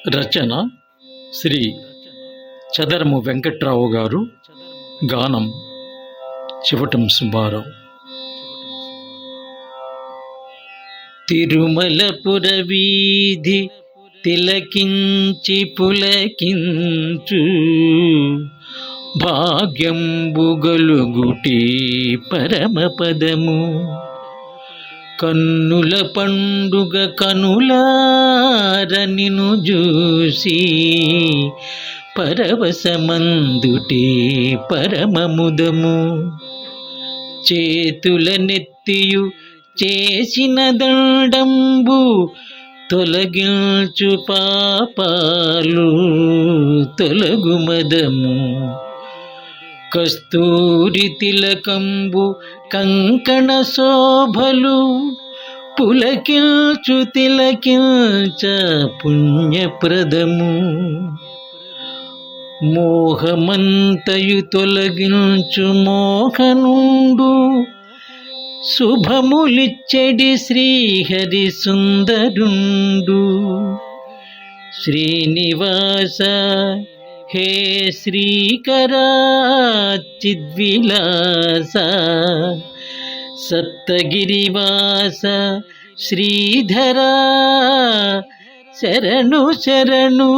రచన శ్రీ చదరము వెంకట్రావు గారు. గానం చివటం సుబ్బారావు. తిరుమలపుర వీధి తిలకించి పులకించు భాగ్యంబుగలుగుటి పరమపదము. కన్నుల పండుగ కనులార నిను జూసి పరవశమందుటి పరమముదము. చేతుల నెత్తియు చేసిన దండంబు తొలగించు పాపాలు తొలగుమదము. కస్తూరి తిలకంబు కంకణ శోభలు పులకించు తిలకించ పుణ్యప్రదము. మోహమంతయు తొలగించు మోహనుండు శుభములిచ్చెడి శ్రీహరి సుందరుండు. శ్రీనివాస హే శ్రీకరా చిద్విలాస సప్తగిరివాస శ్రీధరా శరణు శరణు.